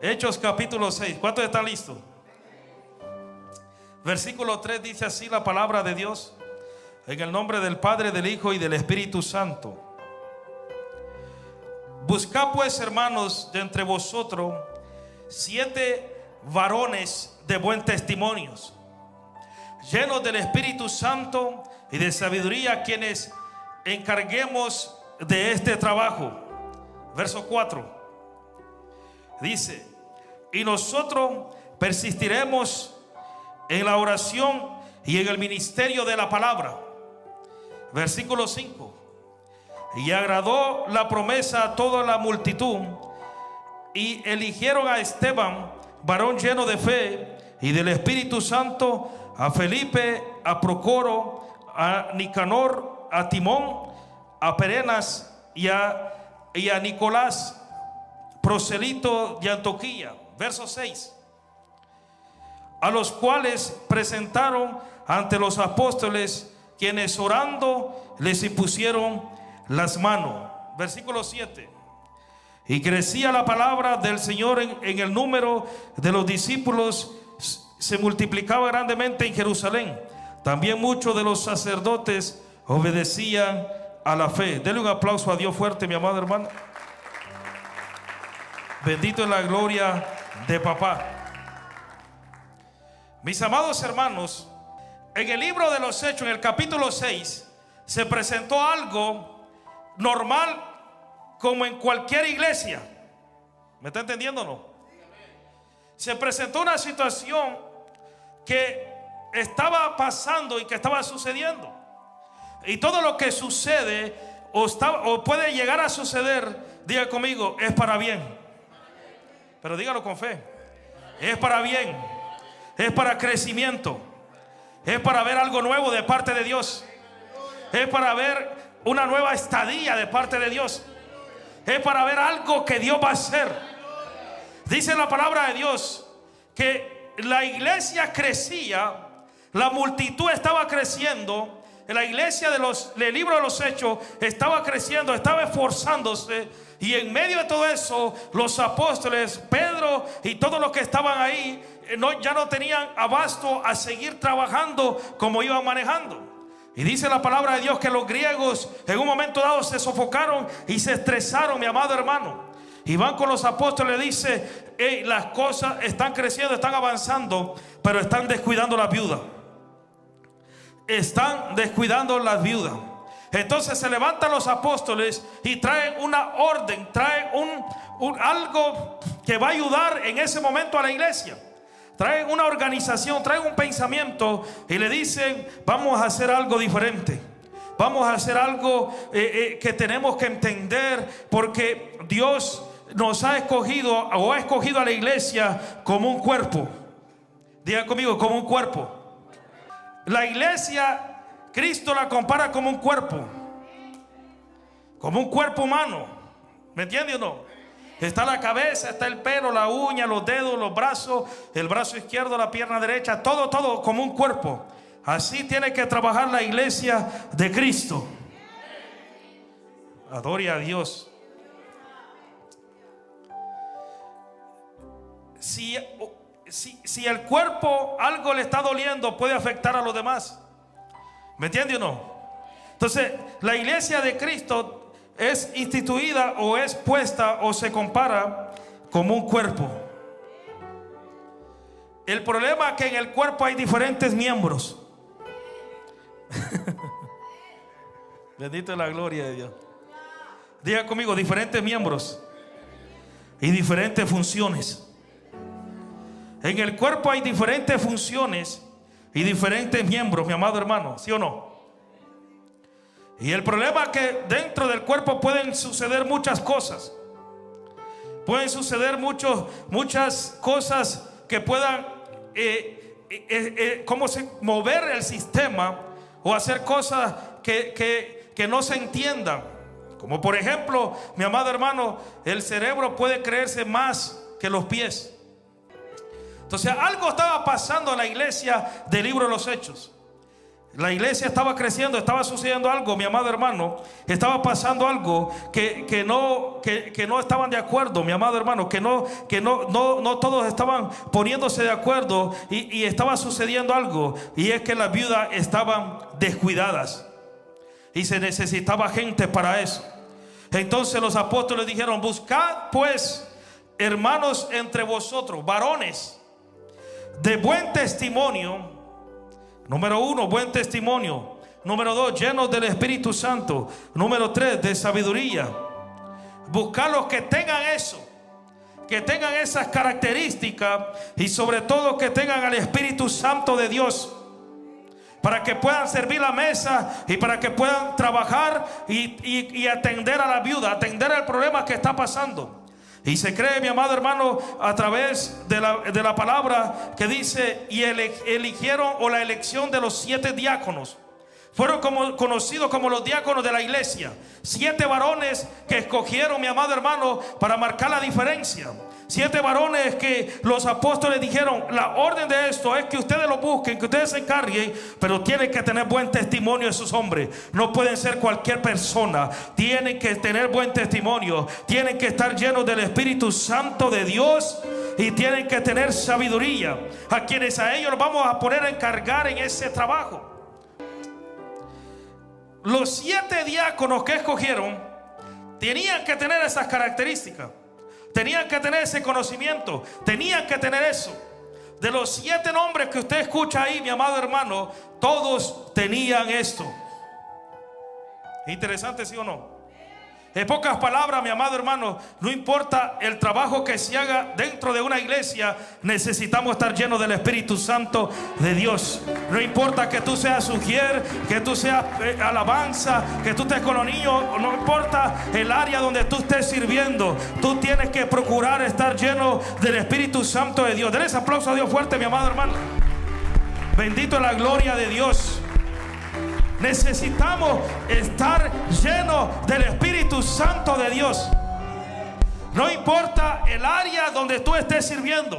Hechos capítulo 6. ¿Cuántos están listos? Versículo 3 dice así la palabra de Dios: en el nombre del Padre, del Hijo y del Espíritu Santo. Buscad pues, hermanos, de entre vosotros 7 varones de buen testimonio, llenos del Espíritu Santo y de sabiduría, quienes encarguemos de este trabajo. Verso 4 dice: y nosotros persistiremos en la oración y en el ministerio de la palabra. Versículo 5: y agradó la promesa a toda la multitud, y eligieron a Esteban, varón lleno de fe y del Espíritu Santo, a Felipe, a Procoro, a Nicanor, a Timón, a Perenas y a Nicolás, proselito de Antioquía. Verso 6: a los cuales presentaron ante los apóstoles, quienes orando les impusieron las manos. Versículo 7: y crecía la palabra del Señor en el número de los discípulos, se multiplicaba grandemente en Jerusalén. También muchos de los sacerdotes obedecían a la fe. Denle un aplauso a Dios fuerte, mi amado hermano. Bendito es la gloria de papá. Mis amados hermanos, en el libro de los Hechos, en el capítulo 6, se presentó algo normal como en cualquier iglesia. ¿Me está entendiendo o no? Se presentó una situación que estaba pasando y que estaba sucediendo. Y todo lo que sucede o puede llegar a suceder, diga conmigo, es para bien. Pero dígalo con fe. Es para bien. Es para crecimiento. Es para ver algo nuevo de parte de Dios. Es para ver una nueva estadía de parte de Dios. Es para ver algo que Dios va a hacer. Dice la palabra de Dios que la iglesia crecía, la multitud estaba creciendo, la iglesia del libro de los Hechos estaba creciendo, estaba esforzándose, y en medio de todo eso los apóstoles, Pedro y todos los que estaban ahí, ya no tenían abasto a seguir trabajando como iban manejando. Y dice la palabra de Dios que los griegos en un momento dado se sofocaron y se estresaron, mi amado hermano. Y van con los apóstoles, dice: hey, las cosas están creciendo, están avanzando, pero están descuidando las viudas. Están descuidando las viudas. Entonces se levantan los apóstoles y traen una orden, traen algo que va a ayudar en ese momento a la iglesia. Traen una organización, traen un pensamiento y le dicen: vamos a hacer algo diferente. Vamos a hacer algo que tenemos que entender, porque Dios nos ha escogido, o ha escogido a la iglesia como un cuerpo. Diga conmigo, como un cuerpo. La iglesia, Cristo la compara como un cuerpo humano. ¿Me entiende o no? Está la cabeza, está el pelo, la uña, los dedos, los brazos, el brazo izquierdo, la pierna derecha, todo como un cuerpo. Así tiene que trabajar la iglesia de Cristo. Adore a Dios. Si el cuerpo algo le está doliendo, puede afectar a los demás. ¿Me entiende o no? Entonces, la iglesia de Cristo es instituida o es puesta o se compara como un cuerpo. El problema es que en el cuerpo hay diferentes miembros. Bendito es la gloria de Dios. Diga conmigo, diferentes miembros y diferentes funciones. En el cuerpo hay diferentes funciones y diferentes miembros, mi amado hermano, ¿sí o no? Y el problema es que dentro del cuerpo pueden suceder muchas cosas. Pueden suceder muchas cosas que puedan mover el sistema o hacer cosas que no se entiendan. Como por ejemplo, mi amado hermano, el cerebro puede creerse más que los pies. Entonces algo estaba pasando en la iglesia del libro de los Hechos. La iglesia estaba creciendo, estaba sucediendo algo, mi amado hermano. Estaba pasando algo que no estaban de acuerdo, mi amado hermano. Que no todos estaban poniéndose de acuerdo, y estaba sucediendo algo. Y es que las viudas estaban descuidadas y se necesitaba gente para eso. Entonces los apóstoles dijeron: buscad pues, hermanos, entre vosotros varones de buen testimonio. Número 1, buen testimonio. Número 2, llenos del Espíritu Santo. Número 3, de sabiduría. Buscar los que tengan eso, que tengan esas características, y sobre todo que tengan al Espíritu Santo de Dios, para que puedan servir la mesa y para que puedan trabajar y atender a la viuda, atender al problema que está pasando. Y se cree, mi amado hermano, a través de la palabra que dice: y eligieron, o la elección de los 7 diáconos. Fueron conocidos como los diáconos de la iglesia. 7 varones que escogieron, mi amado hermano, para marcar la diferencia. 7 varones que los apóstoles dijeron: la orden de esto es que ustedes lo busquen, que ustedes se encarguen, pero tienen que tener buen testimonio esos hombres. No pueden ser cualquier persona, tienen que tener buen testimonio, tienen que estar llenos del Espíritu Santo de Dios, y tienen que tener sabiduría, a quienes a ellos los vamos a poner a encargar en ese trabajo. Los 7 diáconos que escogieron tenían que tener esas características, tenían que tener ese conocimiento, tenían que tener eso. De los 7 nombres que usted escucha ahí, mi amado hermano, todos tenían esto. ¿Interesante, sí o no? En pocas palabras, mi amado hermano, no importa el trabajo que se haga dentro de una iglesia, necesitamos estar llenos del Espíritu Santo de Dios. No importa que tú seas ujier, que tú seas alabanza, que tú estés con los niños, no importa el área donde tú estés sirviendo, tú tienes que procurar estar lleno del Espíritu Santo de Dios. Denle ese aplauso a Dios fuerte, mi amado hermano. Bendito es la gloria de Dios. Necesitamos estar llenos del Espíritu Santo de Dios. No importa el área donde tú estés sirviendo,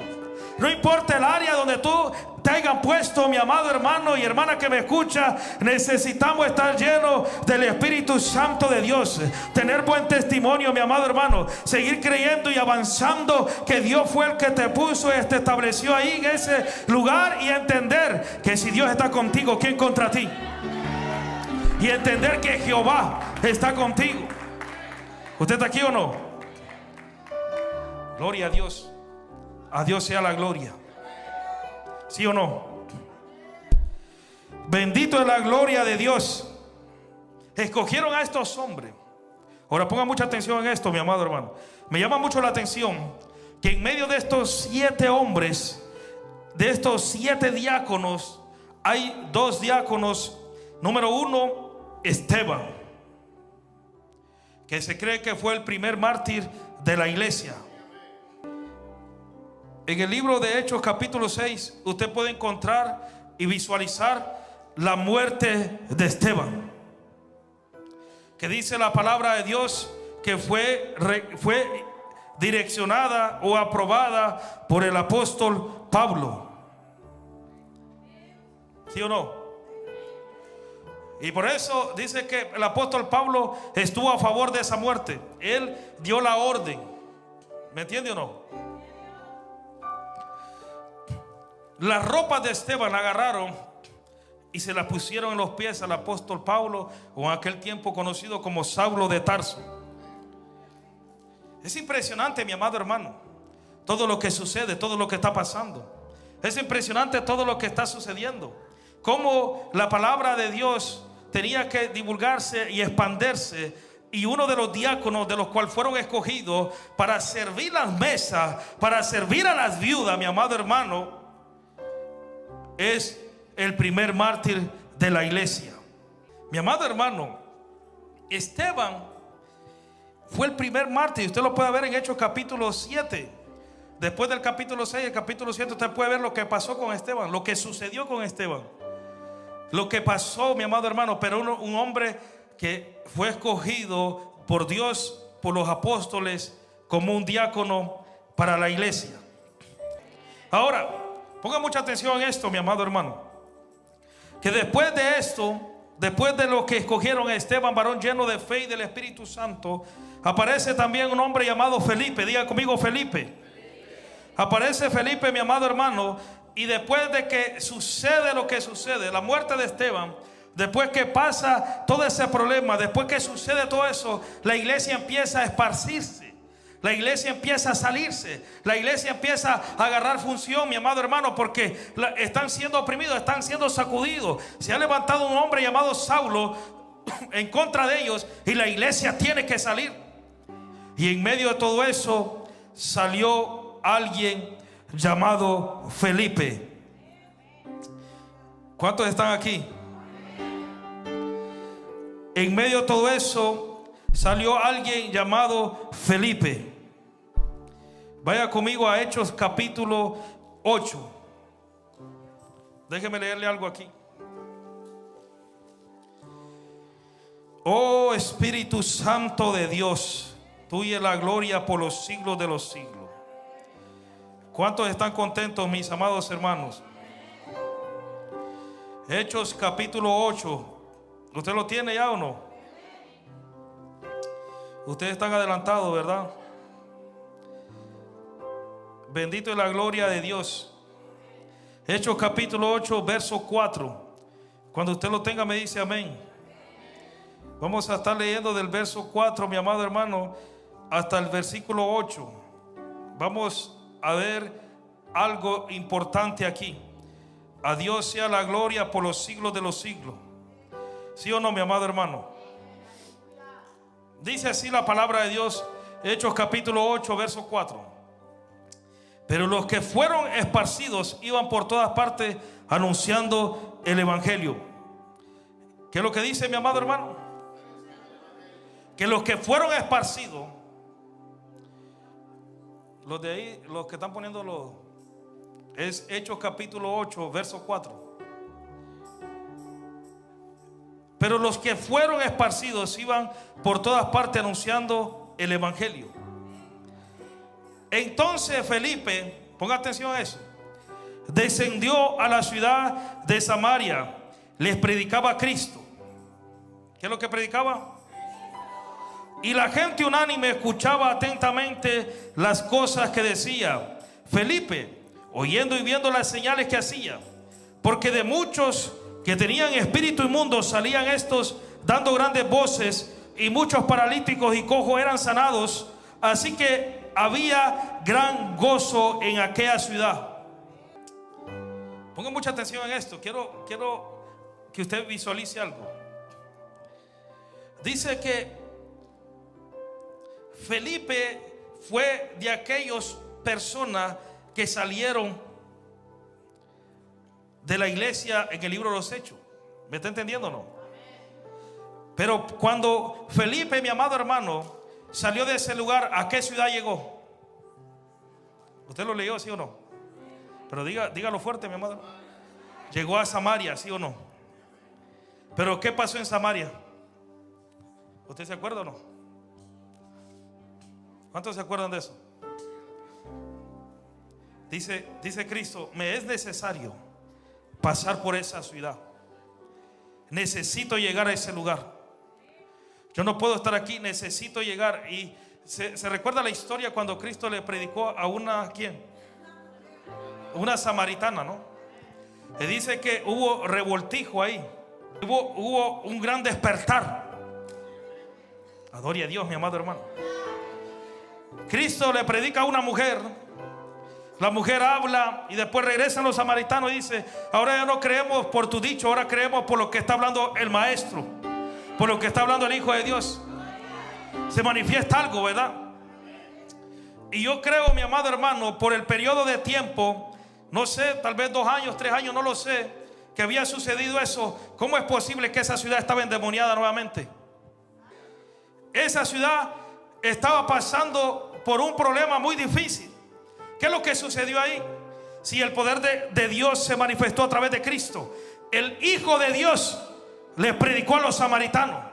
no importa el área donde tú te hayan puesto, mi amado hermano y hermana que me escucha, necesitamos estar llenos del Espíritu Santo de Dios. Tener buen testimonio, mi amado hermano. Seguir creyendo y avanzando que Dios fue el que te puso y te estableció ahí en ese lugar, y entender que si Dios está contigo, ¿quién contra ti? Y entender que Jehová está contigo. ¿Usted está aquí o no? Gloria a Dios. A Dios sea la gloria. ¿Sí o no? Bendito es la gloria de Dios. Escogieron a estos hombres. Ahora ponga mucha atención en esto, mi amado hermano. Me llama mucho la atención que en medio de estos 7 hombres, de estos 7 diáconos, hay 2 diáconos. Número 1, Esteban, que se cree que fue el primer mártir de la iglesia. En el libro de Hechos capítulo 6 usted puede encontrar y visualizar la muerte de Esteban, que dice la palabra de Dios que fue direccionada o aprobada por el apóstol Pablo. ¿Sí o no? Y por eso dice que el apóstol Pablo estuvo a favor de esa muerte. Él dio la orden. ¿Me entiende o no? Las ropas de Esteban agarraron y se las pusieron en los pies al apóstol Pablo, o en aquel tiempo conocido como Saulo de Tarso. Es impresionante, mi amado hermano, todo lo que sucede, todo lo que está pasando. Es impresionante todo lo que está sucediendo. Cómo la palabra de Dios tenía que divulgarse y expandirse, y uno de los diáconos de los cuales fueron escogidos para servir las mesas, para servir a las viudas, mi amado hermano, es el primer mártir de la iglesia. Mi amado hermano, Esteban fue el primer mártir. Usted lo puede ver en Hechos capítulo 7. Después del capítulo 6, el capítulo 7, usted puede ver lo que pasó con Esteban, lo que sucedió con Esteban, lo que pasó, mi amado hermano. Pero un hombre que fue escogido por Dios, por los apóstoles, como un diácono para la iglesia. Ahora, ponga mucha atención en esto, mi amado hermano. que después de esto, después de lo que escogieron a Esteban, varón lleno de fe y del Espíritu Santo, aparece también un hombre llamado Felipe. Diga conmigo, Felipe. Aparece Felipe, mi amado hermano, y después de que sucede lo que sucede, la muerte de Esteban, después que pasa todo ese problema, después que sucede todo eso, la iglesia empieza a esparcirse. La iglesia empieza a salirse. La iglesia empieza a agarrar función, mi amado hermano, porque están siendo oprimidos, están siendo sacudidos. Se ha levantado un hombre llamado Saulo en contra de ellos, y la iglesia tiene que salir. Y en medio de todo eso salió alguien llamado Felipe. ¿Cuántos están aquí? En medio de todo eso salió alguien llamado Felipe. Vaya conmigo a Hechos capítulo 8. Déjeme leerle algo aquí. Oh Espíritu Santo de Dios, tuya es la gloria por los siglos de los siglos. ¿Cuántos están contentos, mis amados hermanos? Hechos capítulo 8. ¿Usted lo tiene ya o no? Ustedes están adelantados, ¿verdad? Bendito es la gloria de Dios. Hechos capítulo 8, verso 4. Cuando usted lo tenga me dice amén. Vamos a estar leyendo del verso 4, mi amado hermano, hasta el versículo 8. Vamos a ver algo importante aquí. A Dios sea la gloria por los siglos de los siglos. ¿Sí o no, mi amado hermano? Dice así la palabra de Dios, Hechos capítulo 8, verso 4. Pero los que fueron esparcidos iban por todas partes anunciando el evangelio. ¿Qué es lo que dice, mi amado hermano? Que los que fueron esparcidos, los de ahí, los que están poniendo es Hechos capítulo 8, verso 4. Pero los que fueron esparcidos iban por todas partes anunciando el evangelio. Entonces Felipe, ponga atención a eso, descendió a la ciudad de Samaria, les predicaba a Cristo. ¿Qué es lo que predicaba? Y la gente unánime escuchaba atentamente las cosas que decía Felipe, oyendo y viendo las señales que hacía, porque de muchos que tenían espíritu inmundo salían estos dando grandes voces, y muchos paralíticos y cojos eran sanados. Así que había gran gozo en aquella ciudad. Pongan mucha atención en esto. Quiero que usted visualice algo. Dice que Felipe fue de aquellas personas que salieron de la iglesia en el libro de los Hechos. ¿Me está entendiendo o no? Pero cuando Felipe, mi amado hermano, salió de ese lugar, ¿a qué ciudad llegó? ¿Usted lo leyó, sí o no? Pero dígalo fuerte, mi amado. Llegó a Samaria, ¿sí o no? Pero ¿qué pasó en Samaria? ¿Usted se acuerda o no? ¿Cuántos se acuerdan de eso? Dice Cristo, me es necesario pasar por esa ciudad. Necesito llegar a ese lugar. Yo no puedo estar aquí, necesito llegar. Y se recuerda la historia cuando Cristo le predicó a una, ¿quién? Una samaritana, ¿no? Le dice que hubo revoltijo ahí. Hubo un gran despertar. Adore a Dios, mi amado hermano. Cristo le predica a una mujer. La mujer habla y después regresan los samaritanos y dice: ahora ya no creemos por tu dicho, ahora creemos por lo que está hablando el maestro, por lo que está hablando el Hijo de Dios. Se manifiesta algo, ¿verdad? Y yo creo, mi amado hermano, por el periodo de tiempo, no sé, tal vez 2 años, 3 años, no lo sé, que había sucedido eso. ¿Cómo es posible que esa ciudad estaba endemoniada nuevamente? Esa ciudad estaba pasando por un problema muy difícil. ¿Qué es lo que sucedió ahí? Si el poder de Dios se manifestó a través de Cristo, el Hijo de Dios le predicó a los samaritanos.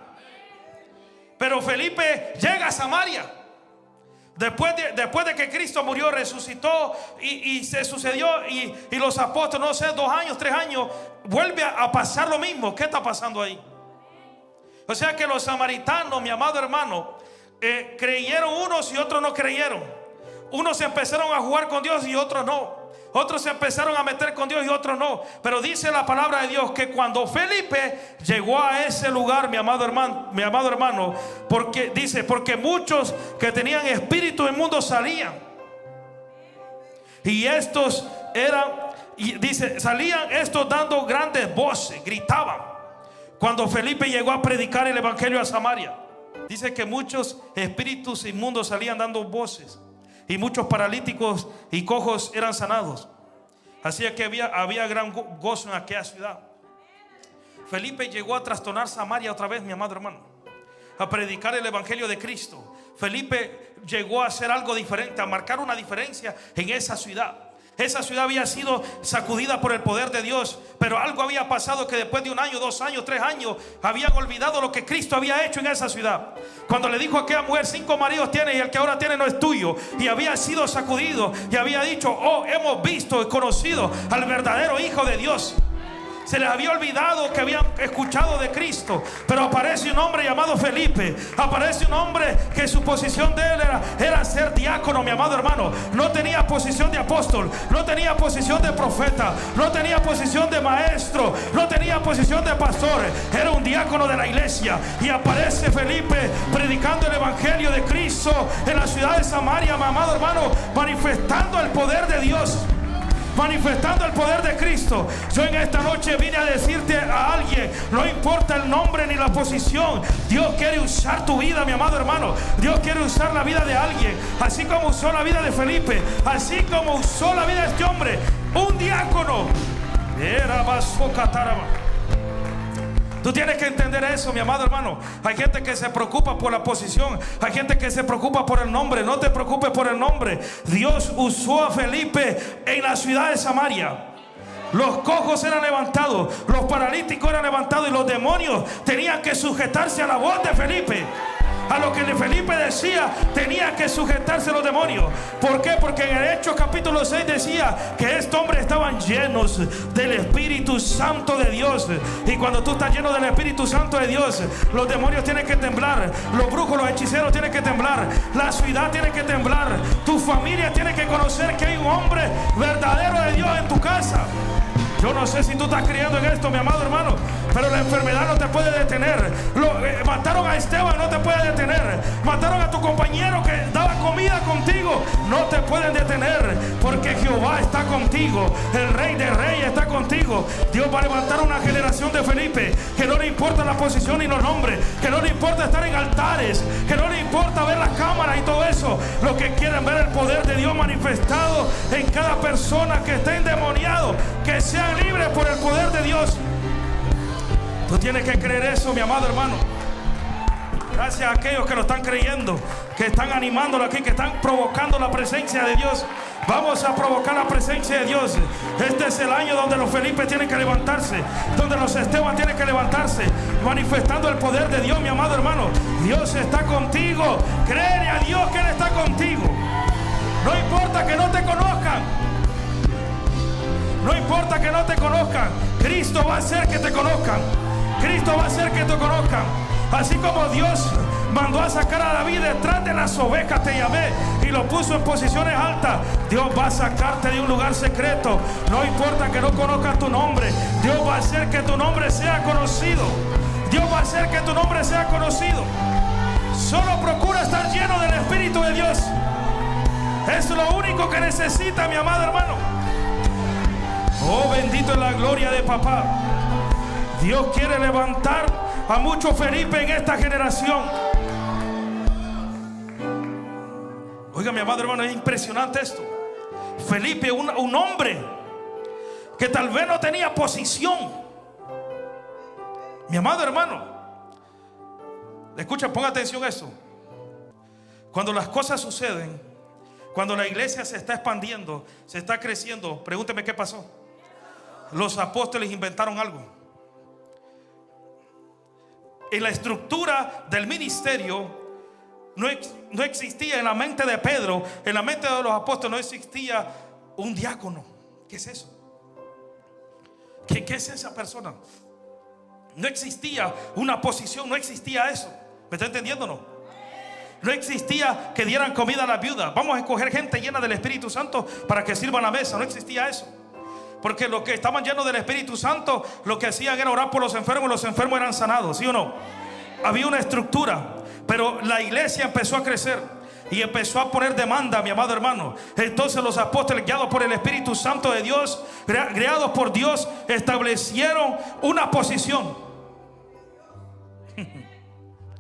Pero Felipe llega a Samaria. Después de que Cristo murió, resucitó y se sucedió y los apóstoles, no sé, 2 años, 3 años, vuelve a pasar lo mismo. ¿Qué está pasando ahí? O sea que los samaritanos, mi amado hermano, creyeron unos y otros no creyeron. Unos empezaron a jugar con Dios y otros no. Otros se empezaron a meter con Dios y otros no. Pero dice la palabra de Dios que cuando Felipe llegó a ese lugar, mi amado hermano, porque dice, porque muchos que tenían espíritu inmundo salían. Y estos eran, y dice, salían estos dando grandes voces, gritaban. Cuando Felipe llegó a predicar el evangelio a Samaria, dice que muchos espíritus inmundos salían dando voces. Y muchos paralíticos y cojos eran sanados. Así que había gran gozo en aquella ciudad. Felipe llegó a trastornar Samaria otra vez, mi amado hermano, a predicar el evangelio de Cristo. Felipe llegó a hacer algo diferente, a marcar una diferencia en esa ciudad. Esa ciudad había sido sacudida por el poder de Dios, pero algo había pasado, que después de 1 año, 2 años, 3 años habían olvidado lo que Cristo había hecho en esa ciudad. Cuando le dijo a aquella mujer, 5 maridos tienes y el que ahora tiene no es tuyo, y había sido sacudido y había dicho, oh, hemos visto y conocido al verdadero Hijo de Dios. Se les había olvidado que habían escuchado de Cristo. Pero aparece un hombre llamado Felipe. Aparece un hombre que su posición de él era ser diácono, mi amado hermano. No tenía posición de apóstol, no tenía posición de profeta, no tenía posición de maestro, no tenía posición de pastor. Era un diácono de la iglesia. Y aparece Felipe predicando el evangelio de Cristo en la ciudad de Samaria, mi amado hermano, manifestando el poder de Dios, manifestando el poder de Cristo. Yo en esta noche vine a decirte a alguien, no importa el nombre ni la posición, Dios quiere usar tu vida, mi amado hermano. Dios quiere usar la vida de alguien, así como usó la vida de Felipe, así como usó la vida de este hombre, un diácono. Era Basocatarama. Tú tienes que entender eso, mi amado hermano. Hay gente que se preocupa por la posición, hay gente que se preocupa por el nombre. No te preocupes por el nombre. Dios usó a Felipe en la ciudad de Samaria. Los cojos eran levantados, los paralíticos eran levantados, y los demonios tenían que sujetarse a la voz de Felipe. A lo que Felipe decía, tenía que sujetarse los demonios. ¿Por qué? Porque en el Hechos capítulo 6 decía que estos hombres estaban llenos del Espíritu Santo de Dios. Y cuando tú estás lleno del Espíritu Santo de Dios, los demonios tienen que temblar, los brujos, los hechiceros tienen que temblar, la ciudad tiene que temblar, tu familia tiene que conocer que hay un hombre verdadero de Dios en tu casa. Yo no sé si tú estás creyendo en esto, mi amado hermano, pero la enfermedad no te puede detener. Mataron a Esteban, no te puede detener. Mataron a tu compañero que daba comida contigo, no te pueden detener, porque Jehová está contigo. El Rey de Reyes está contigo. Dios va a levantar una generación de Felipe, que no le importa la posición y los nombres, que no le importa estar en altares, que no le importa ver las cámaras y todo eso. Lo que quieren ver el poder de Dios manifestado en cada persona que esté endemoniado, que sean libres por el poder de Dios. Tú tienes que creer eso, mi amado hermano. Gracias a aquellos que lo están creyendo, que están animándolo aquí, que están provocando la presencia de Dios. Vamos a provocar la presencia de Dios. Este es el año donde los Felipe tienen que levantarse, donde los Esteban tienen que levantarse, manifestando el poder de Dios, mi amado hermano. Dios está contigo. Créele a Dios que Él está contigo. No importa que no te conozcan, no importa que no te conozcan, Cristo va a hacer que te conozcan. Cristo va a hacer que te conozcan. Así como Dios mandó a sacar a David detrás de las ovejas, te llamé, y lo puso en posiciones altas, Dios va a sacarte de un lugar secreto. No importa que no conozcan tu nombre, Dios va a hacer que tu nombre sea conocido. Dios va a hacer que tu nombre sea conocido. Solo procura estar lleno del Espíritu de Dios. Es lo único que necesita, mi amado hermano. Oh, bendito es la gloria de papá. Dios quiere levantar a muchos Felipe en esta generación. Oiga, mi amado hermano, es impresionante esto. Felipe, un hombre que tal vez no tenía posición. Mi amado hermano, escucha, ponga atención a esto. Cuando las cosas suceden, cuando la iglesia se está expandiendo, se está creciendo, pregúnteme qué pasó. Los apóstoles inventaron algo. En la estructura del ministerio, no existía en la mente de Pedro, en la mente de los apóstoles, no existía un diácono. ¿Qué es eso? ¿Qué es esa persona? No existía una posición, no existía eso. ¿Me está entendiendo o no? No existía que dieran comida a la viuda. Vamos a escoger gente llena del Espíritu Santo para que sirvan la mesa. No existía eso. Porque los que estaban llenos del Espíritu Santo, lo que hacían era orar por los enfermos, y los enfermos eran sanados, ¿sí o no? Había una estructura. Pero la iglesia empezó a crecer y empezó a poner demanda, mi amado hermano. Entonces los apóstoles, guiados por el Espíritu Santo de Dios, creados por Dios, establecieron una posición.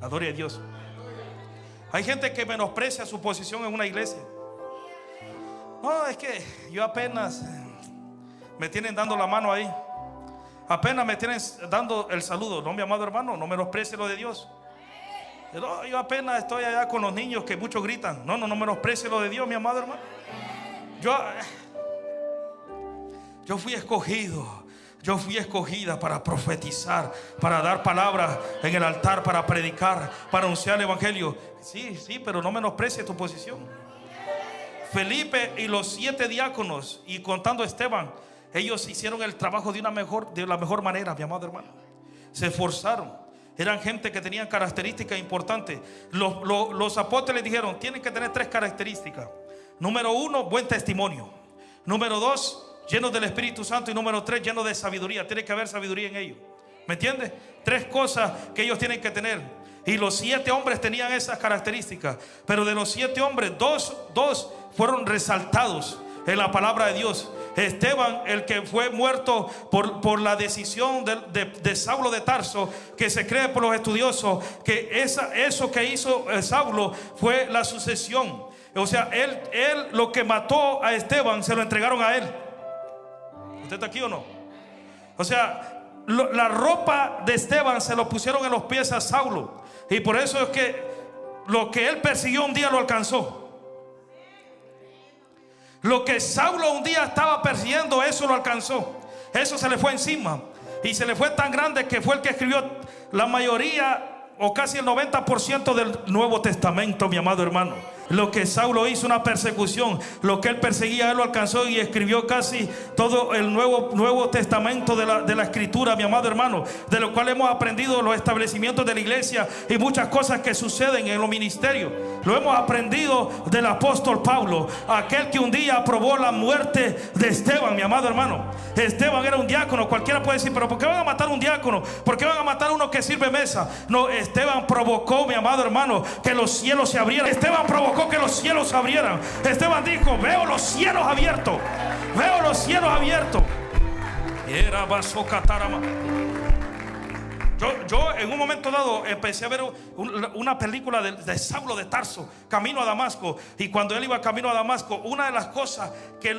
Adore a Dios. Hay gente que menosprecia su posición en una iglesia. No, es que yo apenas me tienen dando la mano ahí, apenas me tienen dando el saludo. No, mi amado hermano, no menosprecie lo de Dios. No, yo apenas estoy allá con los niños que muchos gritan. No menosprecie lo de Dios, mi amado hermano. Yo fui escogido. Yo fui escogida para profetizar, para dar palabras en el altar, para predicar, para anunciar el evangelio. Sí, pero no menosprecie tu posición. Felipe y los 7 diáconos, y contando Esteban, ellos hicieron el trabajo de la mejor manera, mi amado hermano. Se esforzaron. Eran gente que tenían características importantes. Los apóstoles dijeron: tienen que tener 3 características. Número 1, buen testimonio. Número 2, llenos del Espíritu Santo. Y número 3, llenos de sabiduría. Tiene que haber sabiduría en ellos. ¿Me entiendes? 3 cosas que ellos tienen que tener. Y los 7 hombres tenían esas características. Pero de los 7 hombres, dos fueron resaltados en la palabra de Dios. Esteban, el que fue muerto por la decisión de Saulo de Tarso, que se cree por los estudiosos que eso que hizo Saulo fue la sucesión. O sea, él lo que mató a Esteban se lo entregaron a él. ¿Usted está aquí o no? O sea, la ropa de Esteban se lo pusieron en los pies a Saulo. Y por eso es que lo que él persiguió un día lo alcanzó. Lo que Saulo un día estaba persiguiendo, eso lo alcanzó. Eso se le fue encima. Y se le fue tan grande que fue el que escribió la mayoría o casi el 90% del Nuevo Testamento, mi amado hermano. Lo que Saulo hizo, una persecución, lo que él perseguía, él lo alcanzó y escribió casi todo el Nuevo Testamento de la Escritura, mi amado hermano, de lo cual hemos aprendido los establecimientos de la iglesia y muchas cosas que suceden en los ministerios. Lo hemos aprendido del apóstol Pablo, aquel que un día aprobó la muerte de Esteban, mi amado hermano. Esteban era un diácono. Cualquiera puede decir: pero ¿por qué van a matar a un diácono? ¿Por qué van a matar a uno que sirve mesa? No, Esteban provocó, mi amado hermano, que los cielos se abrieran. Esteban provocó que los cielos se abrieran. Esteban dijo: veo los cielos abiertos. Veo los cielos abiertos. Era vaso catarama. Yo en un momento dado empecé a ver una película de Saulo de Tarso, camino a Damasco. Y cuando él iba camino a Damasco, una de las cosas que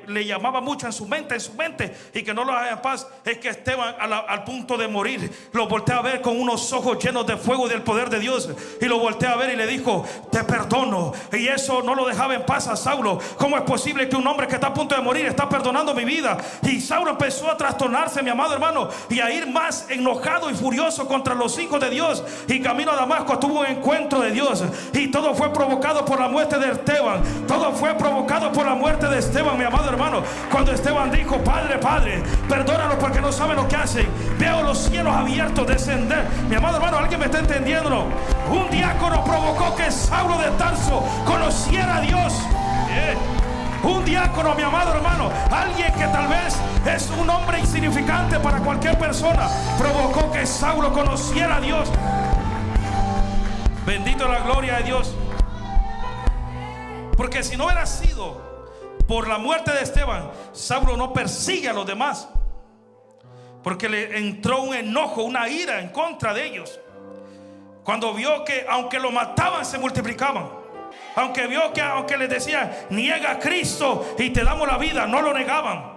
le llamaba mucho en su mente, y que no lo dejaba en paz, es que Esteban al punto de morir lo voltea a ver con unos ojos llenos de fuego y del poder de Dios. Y lo voltea a ver y le dijo: te perdono. Y eso no lo dejaba en paz a Saulo. ¿Cómo es posible que un hombre que está a punto de morir está perdonando mi vida? Y Saulo empezó a trastornarse, mi amado hermano, y a ir más enojado y furioso contra los hijos de Dios. Y camino a Damasco tuvo un encuentro de Dios. Y todo fue provocado por la muerte de Esteban. Todo fue provocado por la muerte de Esteban, mi amado hermano. Cuando Esteban dijo: Padre, perdónalos porque no saben lo que hacen. Veo los cielos abiertos descender. Mi amado hermano, ¿alguien me está entendiendo? Un diácono provocó que Saulo de Tarso conociera a Dios. Un diácono, mi amado hermano, alguien que tal vez es un hombre insignificante para cualquier persona, provocó que Saulo conociera a Dios. Bendito la gloria de Dios. Porque si no hubiera sido por la muerte de Esteban, Saulo no persigue a los demás, porque le entró un enojo, una ira en contra de ellos, cuando vio que aunque lo mataban se multiplicaban. Aunque vio que aunque les decían: niega a Cristo y te damos la vida, no lo negaban.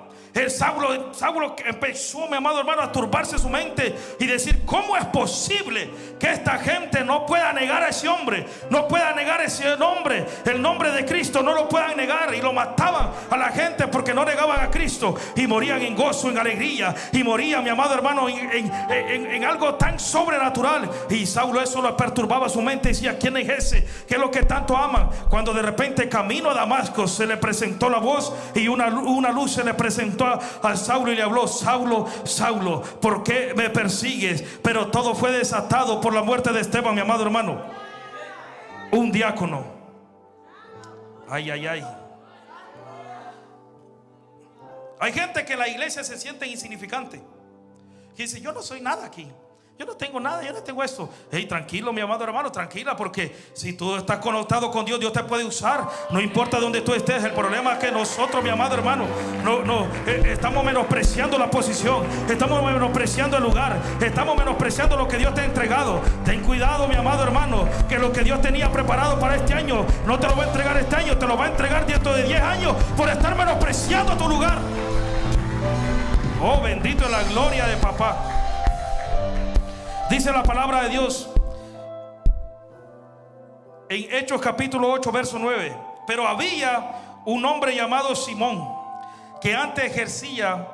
Saulo empezó, mi amado hermano, a turbarse su mente y decir: ¿cómo es posible que esta gente no pueda negar a ese hombre? No pueda negar ese nombre, el nombre de Cristo, no lo puedan negar. Y lo mataban a la gente porque no negaban a Cristo, y morían en gozo, en alegría, y morían, mi amado hermano, en algo tan sobrenatural. Y Saulo, eso lo perturbaba su mente, y decía: ¿quién es ese? ¿Qué es lo que tanto aman? Cuando de repente, camino a Damasco, se le presentó la voz, y una luz se le presentó a Saulo y le habló: Saulo, Saulo, ¿por qué me persigues? Pero todo fue desatado por la muerte de Esteban, mi amado hermano, un diácono. Ay, ay, ay. Hay gente que en la iglesia se siente insignificante y dice: yo no soy nada aquí, yo no tengo nada, yo no tengo esto. Hey, tranquilo, mi amado hermano, tranquila, porque si tú estás conectado con Dios, Dios te puede usar, no importa donde tú estés. El problema es que nosotros, mi amado hermano, estamos menospreciando la posición, estamos menospreciando el lugar, estamos menospreciando lo que Dios te ha entregado. Ten cuidado, mi amado hermano, que lo que Dios tenía preparado para este año no te lo va a entregar este año, te lo va a entregar dentro de 10 años por estar menospreciando tu lugar. Oh, bendito es la gloria de papá. Dice la palabra de Dios en Hechos capítulo 8 verso 9: pero había un hombre llamado Simón, que antes ejercía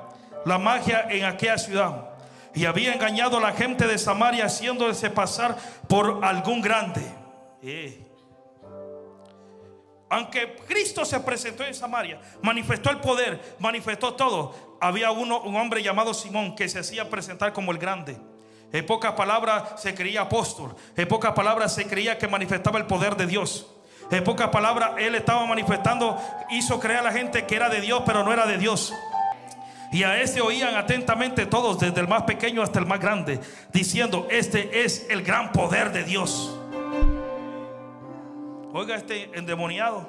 la magia en aquella ciudad, y había engañado a la gente de Samaria, haciéndose pasar por algún grande. Aunque Cristo se presentó en Samaria, manifestó el poder, manifestó todo, había un hombre llamado Simón que se hacía presentar como el grande. En pocas palabras, se creía apóstol. En pocas palabras, se creía que manifestaba el poder de Dios. En pocas palabras, él estaba manifestando, hizo creer a la gente que era de Dios, pero no era de Dios. Y a este oían atentamente todos, desde el más pequeño hasta el más grande, diciendo: este es el gran poder de Dios. Oiga, este endemoniado,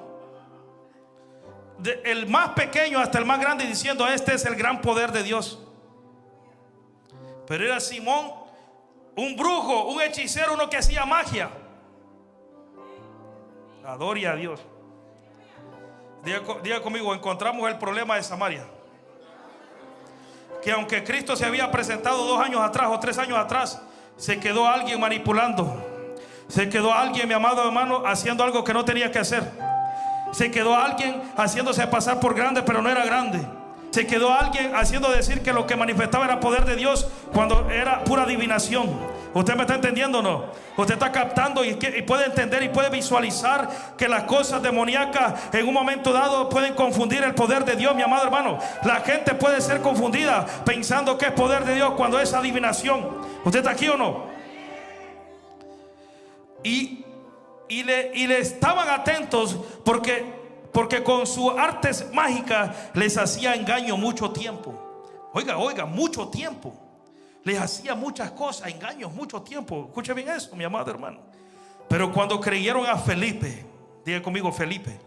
el más pequeño hasta el más grande, diciendo: este es el gran poder de Dios. Pero era Simón, un brujo, un hechicero, uno que hacía magia. Adore a Dios. Diga conmigo: encontramos el problema de Samaria. Que aunque Cristo se había presentado 2 años atrás o 3 años atrás, se quedó alguien manipulando. Se quedó alguien, mi amado hermano, haciendo algo que no tenía que hacer. Se quedó alguien haciéndose pasar por grande, pero no era grande. Se quedó alguien haciendo decir que lo que manifestaba era poder de Dios, cuando era pura adivinación. ¿Usted me está entendiendo o no? Usted está captando y puede entender y puede visualizar que las cosas demoníacas en un momento dado pueden confundir el poder de Dios, mi amado hermano. La gente puede ser confundida pensando que es poder de Dios cuando es adivinación. ¿Usted está aquí o no? Y le estaban atentos porque con sus artes mágicas les hacía engaño mucho tiempo. Oiga, mucho tiempo. Les hacía muchas cosas, engaños, mucho tiempo. Escuche bien eso, mi amado hermano. Pero cuando creyeron a Felipe, diga conmigo: Felipe.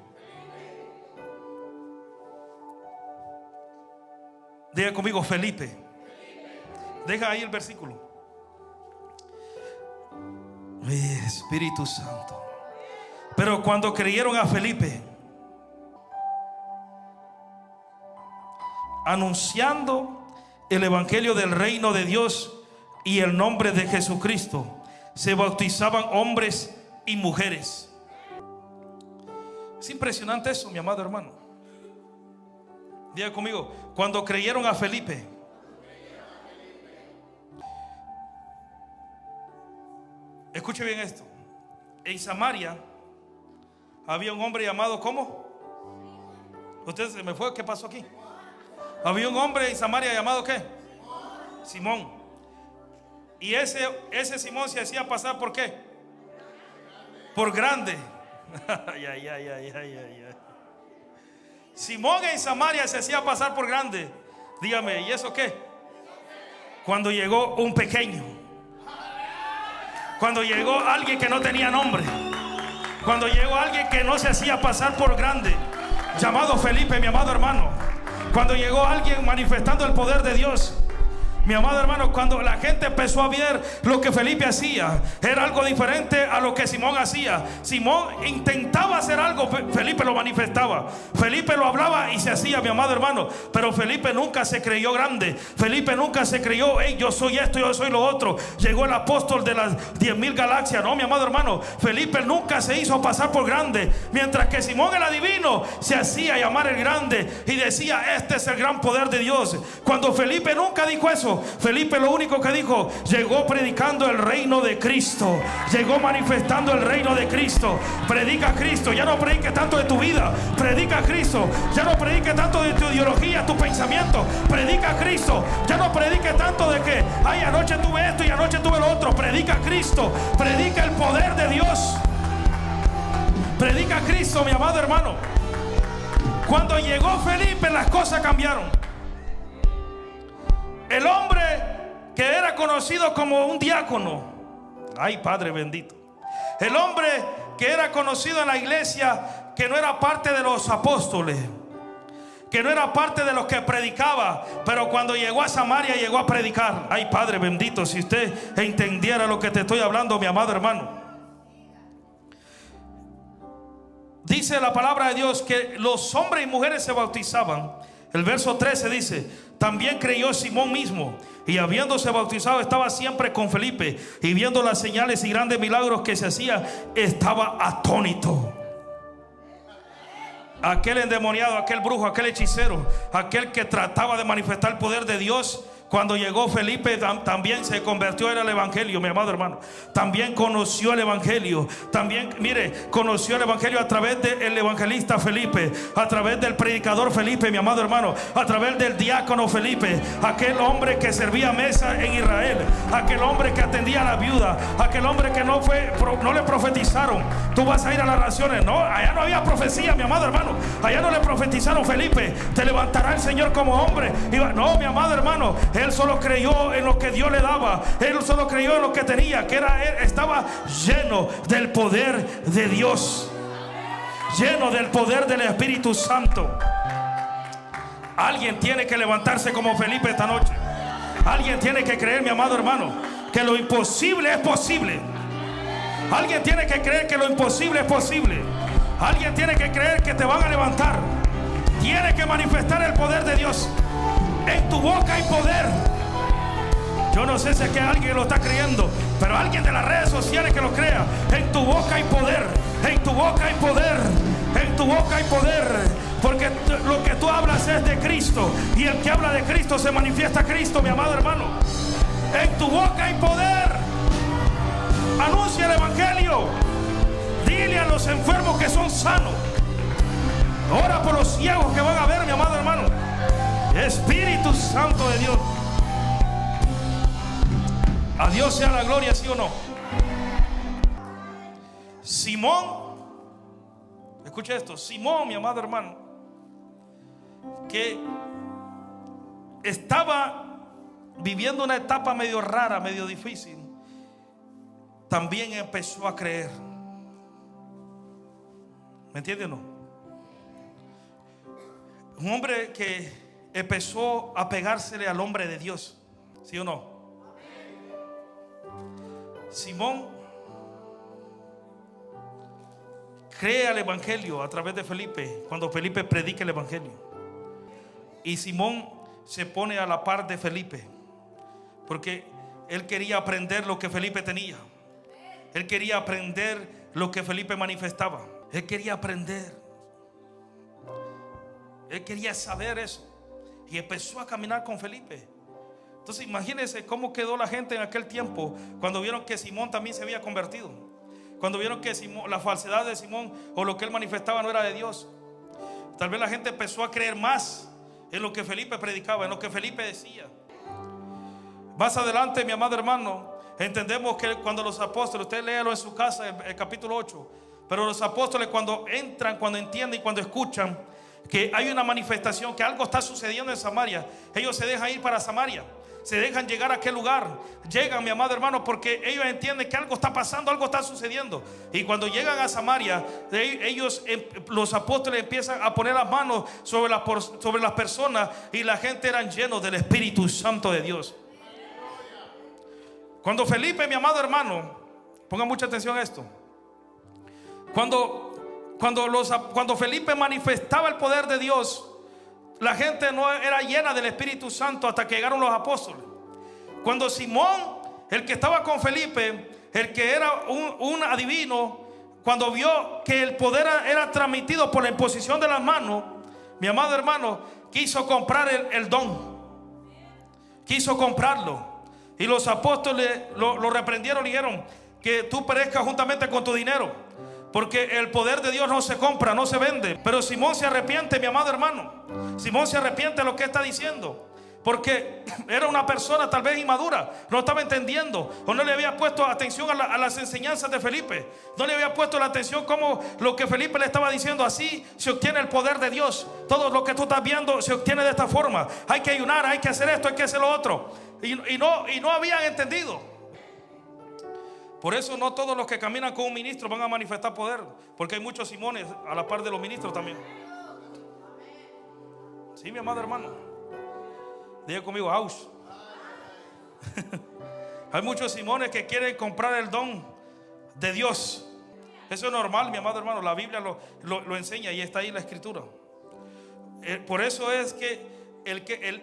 Diga conmigo: Felipe. Deja ahí el versículo. Espíritu Santo. Pero cuando creyeron a Felipe, anunciando el evangelio del reino de Dios y el nombre de Jesucristo, se bautizaban hombres y mujeres. Es impresionante eso, mi amado hermano. Diga conmigo: cuando creyeron a Felipe. Escuche bien esto. En Samaria había un hombre llamado, ¿cómo? Usted se me fue, ¿qué pasó aquí? Había un hombre en Samaria llamado ¿qué? Simón. Y ese Simón se hacía pasar por ¿qué? Por grande. Simón en Samaria se hacía pasar por grande. Dígame, ¿y eso qué? Cuando llegó un pequeño, cuando llegó alguien que no tenía nombre, cuando llegó alguien que no se hacía pasar por grande, llamado Felipe, mi amado hermano. Cuando llegó alguien manifestando el poder de Dios, Mi amado hermano, cuando la gente empezó a ver lo que Felipe hacía, era algo diferente a lo que Simón hacía. Simón intentaba hacer algo, Felipe lo manifestaba. Felipe lo hablaba y se hacía, mi amado hermano. Pero Felipe nunca se creyó grande. Felipe nunca se creyó, hey, yo soy esto, yo soy lo otro. Llegó el apóstol de las 10,000 galaxias. No, mi amado hermano, Felipe nunca se hizo pasar por grande. Mientras que Simón el adivino se hacía llamar el grande y decía, este es el gran poder de Dios. Cuando Felipe nunca dijo eso, Felipe lo único que dijo, llegó predicando el reino de Cristo, llegó manifestando el reino de Cristo. Predica a Cristo, ya no predique tanto de tu vida, predica a Cristo. Ya no predique tanto de tu ideología, tu pensamiento, predica a Cristo. Ya no predique tanto de que, ay, anoche tuve esto y anoche tuve lo otro. Predica a Cristo, predica el poder de Dios. Predica a Cristo, mi amado hermano. Cuando llegó Felipe, las cosas cambiaron. El hombre que era conocido como un diácono, ay, Padre bendito, el hombre que era conocido en la iglesia, que no era parte de los apóstoles, que no era parte de los que predicaba, pero cuando llegó a Samaria llegó a predicar. Ay, Padre bendito, si usted entendiera lo que te estoy hablando, mi amado hermano. Dice la palabra de Dios que los hombres y mujeres se bautizaban. El verso 13 dice, también creyó Simón mismo, y habiéndose bautizado estaba siempre con Felipe, y viendo las señales y grandes milagros que se hacían, estaba atónito. Aquel endemoniado, aquel brujo, aquel hechicero, aquel que trataba de manifestar el poder de Dios, cuando llegó Felipe también se convirtió en el evangelio, mi amado hermano. También conoció el evangelio. También, mire, conoció el evangelio a través del evangelista Felipe, a través del predicador Felipe, mi amado hermano, a través del diácono Felipe, aquel hombre que servía mesa en Israel, aquel hombre que atendía a la viuda, aquel hombre que no le profetizaron, tú vas a ir a las naciones. No, allá no había profecía, mi amado hermano. Allá no le profetizaron, Felipe, te levantará el Señor como hombre. No, mi amado hermano, él solo creyó en lo que Dios le daba. Él solo creyó en lo que tenía, que era, él estaba lleno del poder de Dios, lleno del poder del Espíritu Santo. Alguien tiene que levantarse como Felipe esta noche. Alguien tiene que creer, mi amado hermano, que lo imposible es posible. Alguien tiene que creer que lo imposible es posible. Alguien tiene que creer que te van a levantar. Tiene que manifestar el poder de Dios. En tu boca hay poder. Yo no sé si es que alguien lo está creyendo, pero alguien de las redes sociales que lo crea. En tu boca hay poder. En tu boca hay poder. En tu boca hay poder. Porque lo que tú hablas es de Cristo, y el que habla de Cristo se manifiesta Cristo, mi amado hermano. En tu boca hay poder. Anuncia el evangelio. Dile a los enfermos que son sanos. Ora por los ciegos que van a ver, mi amado hermano. Espíritu Santo de Dios. A Dios sea la gloria, ¿sí o no? Simón, escucha esto. Simón, mi amado hermano, que estaba viviendo una etapa medio rara, medio difícil, también empezó a creer. ¿Me entienden o no? Un hombre que empezó a pegársele al hombre de Dios, ¿sí o no? Simón cree al evangelio a través de Felipe, cuando Felipe predica el evangelio. Y Simón se pone a la par de Felipe, porque él quería aprender lo que Felipe tenía. Él quería aprender lo que Felipe manifestaba. Él quería aprender. Él quería saber eso. Y empezó a caminar con Felipe. Entonces imagínense cómo quedó la gente en aquel tiempo cuando vieron que Simón también se había convertido. Cuando vieron que la falsedad de Simón o lo que él manifestaba no era de Dios. Tal vez la gente empezó a creer más en lo que Felipe predicaba, en lo que Felipe decía. Más adelante, mi amado hermano, entendemos que cuando los apóstoles, usted léalo en su casa, el capítulo 8, pero los apóstoles cuando entran, cuando entienden y cuando escuchan que hay una manifestación, que algo está sucediendo en Samaria, ellos se dejan ir para Samaria, se dejan llegar a aquel lugar. Llegan, mi amado hermano, porque ellos entienden que algo está pasando, algo está sucediendo. Y cuando llegan a Samaria, ellos, los apóstoles, empiezan a poner las manos sobre las personas, y la gente eran llenos del Espíritu Santo de Dios. Cuando Felipe, mi amado hermano, ponga mucha atención a esto. Cuando Felipe manifestaba el poder de Dios, la gente no era llena del Espíritu Santo hasta que llegaron los apóstoles. Cuando Simón, el que estaba con Felipe, el que era un adivino, cuando vio que el poder era transmitido por la imposición de las manos, mi amado hermano, quiso comprar el don. Quiso comprarlo. Y los apóstoles lo reprendieron y dijeron: que tú perezcas juntamente con tu dinero, porque el poder de Dios no se compra, no se vende. Pero Simón se arrepiente, mi amado hermano. Simón se arrepiente de lo que está diciendo, porque era una persona tal vez inmadura, no estaba entendiendo, o no le había puesto atención a las enseñanzas de Felipe. No le había puesto la atención como lo que Felipe le estaba diciendo. Así se obtiene el poder de Dios. Todo lo que tú estás viendo se obtiene de esta forma. Hay que ayunar, hay que hacer esto, hay que hacer lo otro. Y no habían entendido. Por eso no todos los que caminan con un ministro van a manifestar poder, porque hay muchos Simones a la par de los ministros también. Sí, mi amado hermano, diga conmigo, aus. Hay muchos Simones que quieren comprar el don de Dios. Eso es normal, mi amado hermano. La Biblia lo enseña y está ahí en la escritura. Por eso es que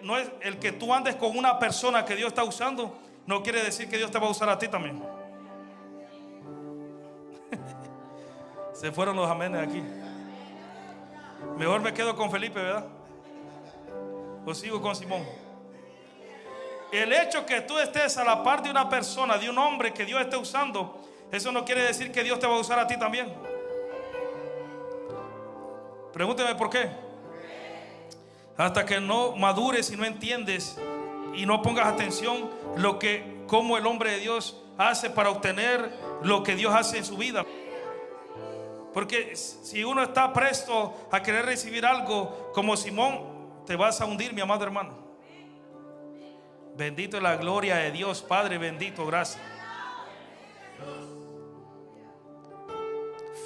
no es el que tú andes con una persona que Dios está usando, no quiere decir que Dios te va a usar a ti también. Se fueron los amenes aquí. Mejor me quedo con Felipe, ¿verdad? O sigo con Simón. El hecho que tú estés a la par de una persona, de un hombre que Dios esté usando, eso no quiere decir que Dios te va a usar a ti también. Pregúnteme por qué. Hasta que no madures y no entiendes y no pongas atención cómo el hombre de Dios hace para obtener lo que Dios hace en su vida. Porque si uno está presto a querer recibir algo como Simón, te vas a hundir, mi amado hermano. Bendito es la gloria de Dios. Padre bendito, gracias.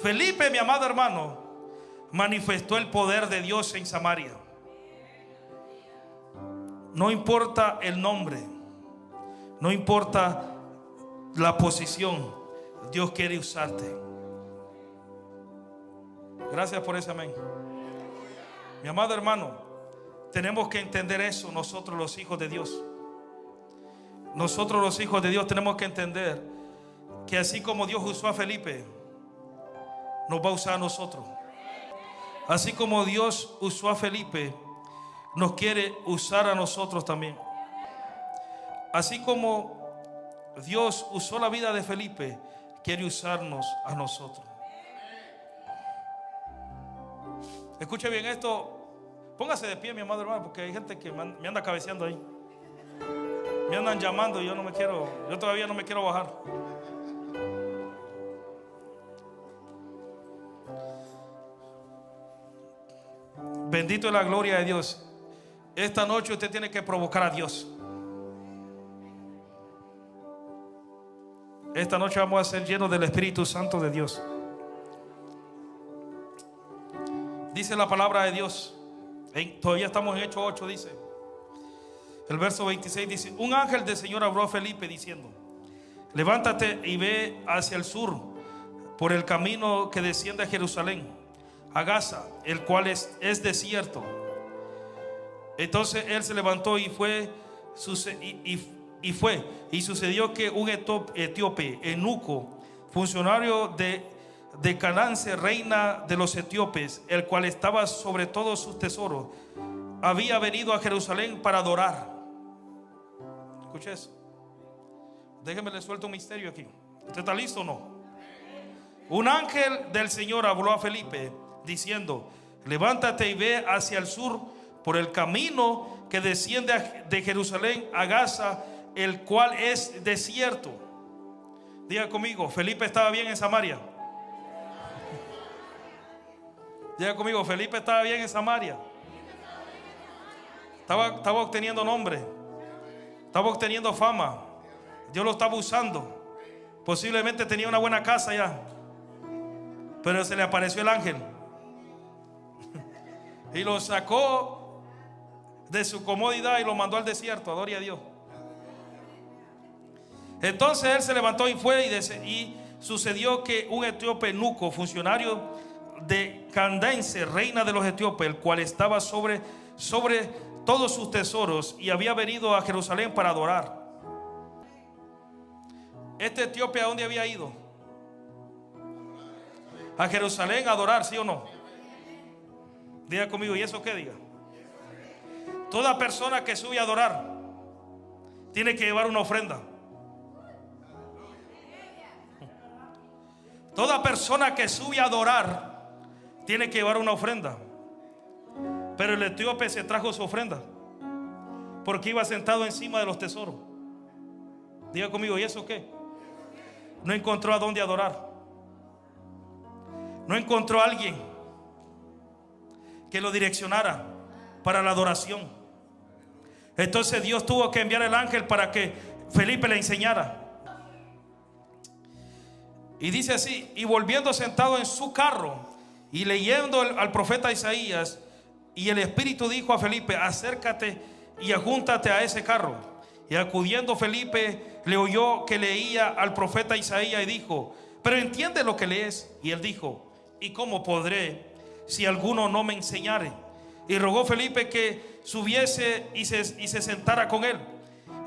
Felipe, mi amado hermano, manifestó el poder de Dios en Samaria. No importa el nombre, no importa la posición, Dios quiere usarte. Gracias por ese amén. Mi amado hermano, tenemos que entender eso nosotros los hijos de Dios. Nosotros los hijos de Dios tenemos que entender que así como Dios usó a Felipe, nos va a usar a nosotros. Así como Dios usó a Felipe, nos quiere usar a nosotros también. Así como Dios usó la vida de Felipe, quiere usarnos a nosotros. Escuche bien esto. Póngase de pie, mi amado hermano, porque hay gente que me anda cabeceando ahí. Me andan llamando y yo todavía no me quiero bajar. Bendito es la gloria de Dios. Esta noche usted tiene que provocar a Dios. Esta noche vamos a ser llenos del Espíritu Santo de Dios. Dice la palabra de Dios. Todavía estamos en Hechos 8, dice. El verso 26 dice: un ángel del Señor habló a Felipe diciendo: levántate y ve hacia el sur por el camino que desciende a Jerusalén, a Gaza, el cual es desierto. Entonces él se levantó y fue. Y sucedió que un etíope, eunuco, funcionario de Canance, reina de los etíopes, el cual estaba sobre todos sus tesoros, había venido a Jerusalén para adorar. Escuche eso. Déjeme le suelto un misterio aquí. ¿Usted está listo o no? Un ángel del Señor habló a Felipe diciendo: levántate y ve hacia el sur por el camino que desciende de Jerusalén a Gaza, el cual es desierto. Diga conmigo: Felipe estaba bien en Samaria. Diga conmigo: Felipe estaba bien en Samaria. Estaba obteniendo nombre, estaba obteniendo fama. Dios lo estaba usando. Posiblemente tenía una buena casa ya, pero se le apareció el ángel y lo sacó de su comodidad y lo mandó al desierto. Adore a Dios. Entonces él se levantó y fue, y sucedió que un etíope eunuco, funcionario de Candace, reina de los etíopes, el cual estaba sobre todos sus tesoros, y había venido a Jerusalén para adorar. Este etíope, ¿a dónde había ido? A Jerusalén a adorar, ¿sí o no? Diga conmigo, ¿y eso qué? Diga. Toda persona que sube a adorar tiene que llevar una ofrenda. Toda persona que sube a adorar tiene que llevar una ofrenda. Pero el etíope se trajo su ofrenda porque iba sentado encima de los tesoros. Diga conmigo, ¿y eso qué? No encontró a dónde adorar. No encontró a alguien que lo direccionara para la adoración. Entonces Dios tuvo que enviar el ángel para que Felipe le enseñara. Y dice así: y volviendo sentado en su carro y leyendo al profeta Isaías, y el Espíritu dijo a Felipe: acércate y ajúntate a ese carro. Y acudiendo Felipe le oyó que leía al profeta Isaías y dijo: pero entiende lo que lees. Y él dijo: ¿y cómo podré si alguno no me enseñare? Y rogó Felipe que subiese y se sentara con él.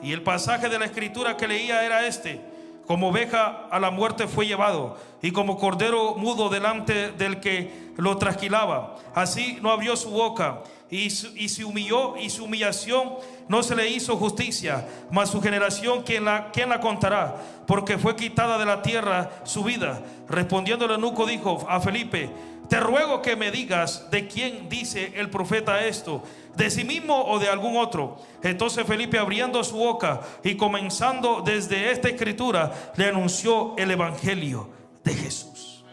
Y el pasaje de la escritura que leía era este: como oveja a la muerte fue llevado, y como cordero mudo delante del que lo trasquilaba, así no abrió su boca, y se humilló, y su humillación no se le hizo justicia. Mas su generación, ¿quién la contará? Porque fue quitada de la tierra su vida. Respondiendo el eunuco dijo a Felipe: te ruego que me digas de quién dice el profeta esto, de sí mismo o de algún otro. Entonces Felipe, abriendo su boca y comenzando desde esta escritura, le anunció el evangelio de Jesús.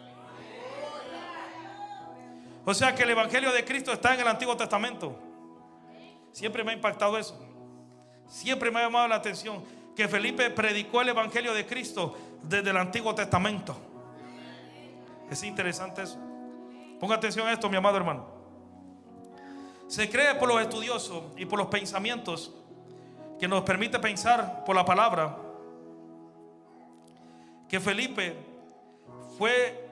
O sea que el evangelio de Cristo está en el Antiguo Testamento. Siempre me ha impactado eso. Siempre me ha llamado la atención que Felipe predicó el evangelio de Cristo desde el Antiguo Testamento. Es interesante eso. Ponga atención a esto, mi amado hermano. Se cree por los estudiosos y por los pensamientos que nos permite pensar por la palabra que Felipe fue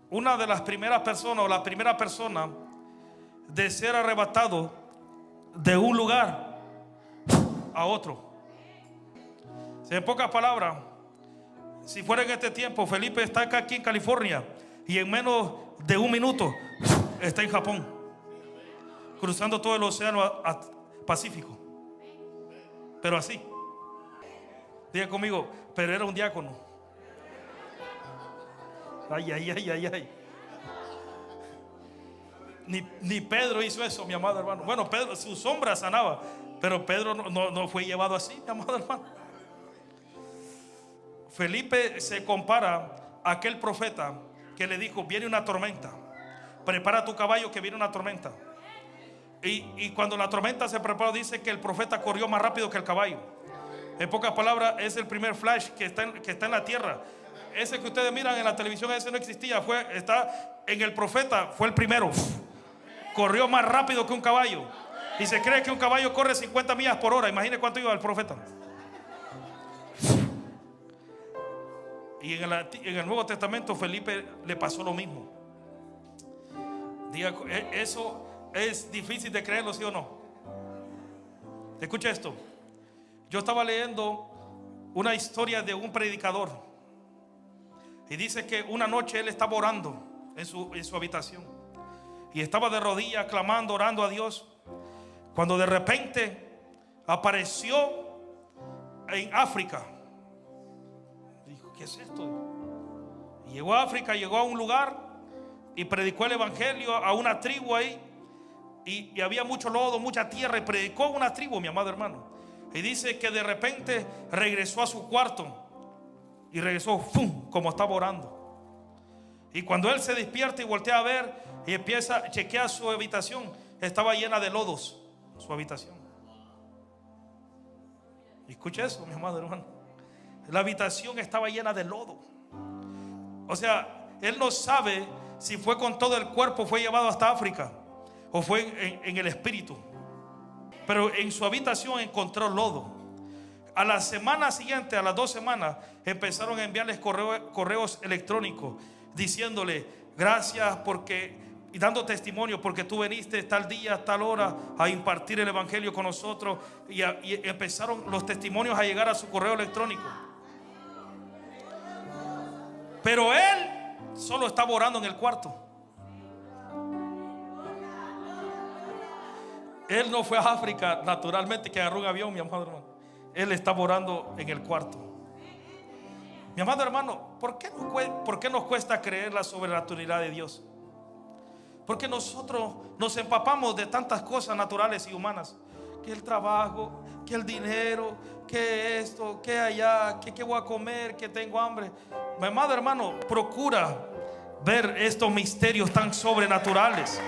una de las primeras personas, o la primera persona de ser arrebatado de un lugar a otro. En pocas palabras, si fuera en este tiempo, Felipe está aquí en California y en menos de un minuto está en Japón, cruzando todo el océano Pacífico. Pero así. Diga conmigo: pero era un diácono. Ay, ay, ay, ay, ay. Ni Pedro hizo eso, mi amado hermano. Bueno, Pedro, su sombra sanaba, pero Pedro no fue llevado así, mi amado hermano. Felipe se compara a aquel profeta que le dijo: viene una tormenta, prepara tu caballo que viene una tormenta. Y cuando la tormenta se preparó, dice que el profeta corrió más rápido que el caballo. En pocas palabras, es el primer flash que está en la tierra. Ese que ustedes miran en la televisión, ese no existía, está en el profeta, fue el primero. Corrió más rápido que un caballo. Y se cree que un caballo corre 50 millas por hora. Imagine cuánto iba el profeta. Y en el Nuevo Testamento Felipe le pasó lo mismo. Diga, eso es difícil de creerlo, ¿sí o no? Escucha esto. Yo estaba leyendo una historia de un predicador, y dice que una noche él estaba orando en su habitación, y estaba de rodillas clamando, orando a Dios, cuando de repente apareció en África. Dijo: ¿qué es esto? Y llegó a África, llegó a un lugar y predicó el evangelio a una tribu ahí. Y había mucho lodo, mucha tierra, y predicó a una tribu, mi amado hermano. Y dice que de repente regresó a su cuarto, y regresó ¡fum!, como estaba orando. Y cuando él se despierta y voltea a ver y empieza a chequear su habitación, estaba llena de lodos su habitación. Escucha eso, mi amado hermano. La habitación estaba llena de lodo. O sea, él no sabe si fue con todo el cuerpo, fue llevado hasta África, o fue en el espíritu. Pero en su habitación encontró lodo. a la semana siguiente, a las 2 semanas, empezaron a enviarles correos electrónicos diciéndole: gracias porque, y dando testimonio, porque tú viniste tal día, tal hora a impartir el evangelio con nosotros. Y empezaron los testimonios a llegar a su correo electrónico. Pero él solo estaba orando en el cuarto. Él no fue a África naturalmente, que agarró un avión, mi amado hermano. Él estaba orando en el cuarto. Mi amado hermano, ¿por qué nos cuesta creer la sobrenaturalidad de Dios? Porque nosotros nos empapamos de tantas cosas naturales y humanas. Que el trabajo, que el dinero, que esto, que allá, que voy a comer, que tengo hambre. Mi amado hermano, procura ver estos misterios tan sobrenaturales.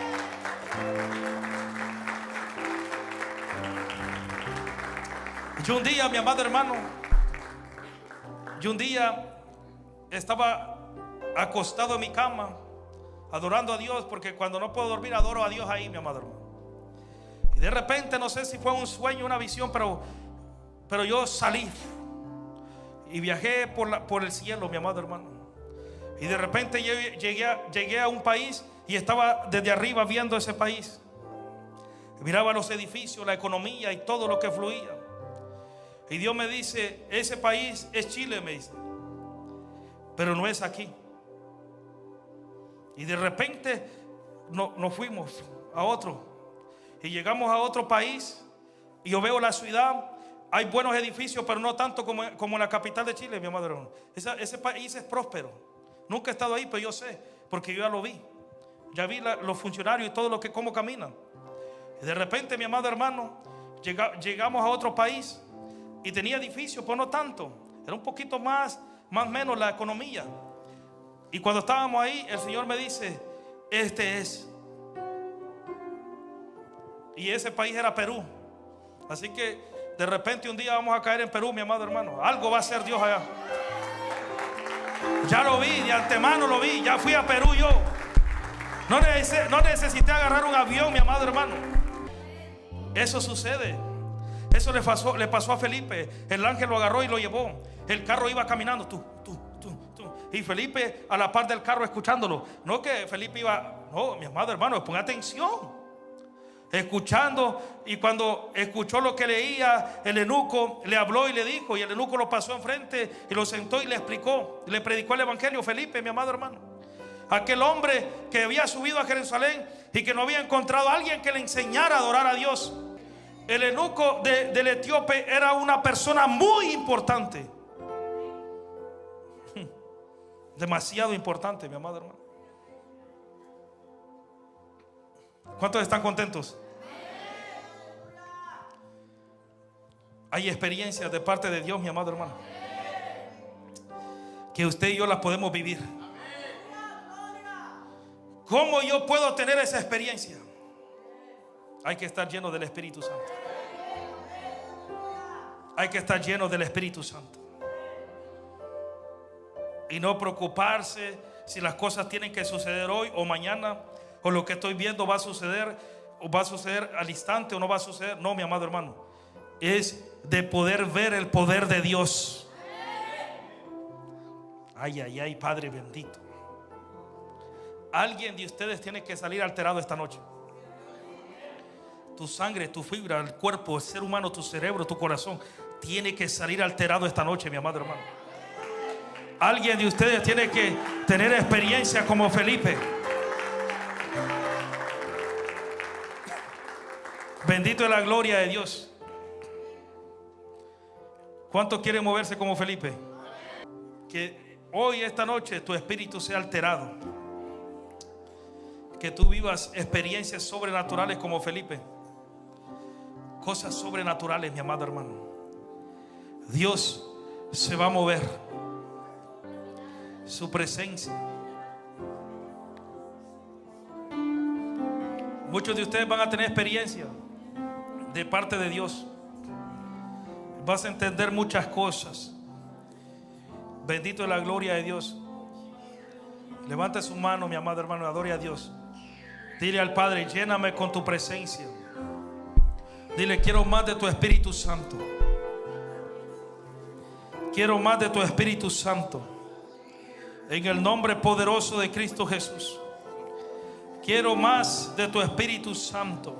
Yo un día, mi amado hermano, estaba acostado en mi cama adorando a Dios, porque cuando no puedo dormir adoro a Dios ahí, mi amado hermano. Y de repente, no sé si fue un sueño, una visión, pero yo salí y viajé por el cielo, mi amado hermano. Y de repente llegué a un país y estaba desde arriba viendo ese país. Miraba los edificios, la economía y todo lo que fluía. Y Dios me dice: ese país es Chile, me dice, pero no es aquí. Y de repente nos fuimos a otro. Y llegamos a otro país. Y yo veo la ciudad. Hay buenos edificios, pero no tanto como la capital de Chile, mi amado hermano. Ese país es próspero. Nunca he estado ahí, pero yo sé, porque yo ya lo vi. Ya vi los funcionarios y todo cómo caminan. Y de repente, mi amado hermano, llegamos a otro país. Y tenía edificios, pero no tanto. Era un poquito más o menos la economía. Y cuando estábamos ahí, el Señor me dice: este es. Y ese país era Perú. Así que de repente un día vamos a caer en Perú, mi amado hermano. Algo va a hacer Dios allá. Ya lo vi, de antemano lo vi. Ya fui a Perú yo. No necesité agarrar un avión, mi amado hermano. Eso sucede. Eso le pasó a Felipe. El ángel lo agarró y lo llevó. El carro iba caminando. Y Felipe a la par del carro escuchándolo. No que Felipe iba. No, mi amado hermano, pon atención. Escuchando. Y cuando escuchó lo que leía, el eunuco le habló y le dijo. Y el eunuco lo pasó enfrente y lo sentó y le explicó. Y le predicó el evangelio. Felipe, mi amado hermano. Aquel hombre que había subido a Jerusalén y que no había encontrado a alguien que le enseñara a adorar a Dios. El eunuco del etíope era una persona muy importante. Demasiado importante, mi amado hermano. ¿Cuántos están contentos? Hay experiencias de parte de Dios, mi amado hermano, que usted y yo las podemos vivir. ¿Cómo yo puedo tener esa experiencia? Hay que estar lleno del Espíritu Santo. Hay que estar lleno del Espíritu Santo. Y no preocuparse si las cosas tienen que suceder hoy o mañana, o lo que estoy viendo va a suceder, o va a suceder al instante o no va a suceder. No, mi amado hermano, es de poder ver el poder de Dios. Ay, ay, ay, Padre bendito. Alguien de ustedes tiene que salir alterado esta noche. Tu sangre, tu fibra, el cuerpo, el ser humano, tu cerebro, tu corazón tiene que salir alterado esta noche, mi amado hermano. Alguien de ustedes tiene que tener experiencia como Felipe. Bendito es la gloria de Dios. ¿Cuántos quieren moverse como Felipe? Que hoy, esta noche, tu espíritu sea alterado. Que tú vivas experiencias sobrenaturales como Felipe. Cosas sobrenaturales, mi amado hermano. Dios se va a mover. Su presencia. Muchos de ustedes van a tener experiencia de parte de Dios. Vas a entender muchas cosas. Bendito es la gloria de Dios. Levante su mano, mi amado hermano, adore a Dios. Dile al Padre: lléname con tu presencia. Dile: quiero más de tu Espíritu Santo. Quiero más de tu Espíritu Santo. En el nombre poderoso de Cristo Jesús. Quiero más de tu Espíritu Santo.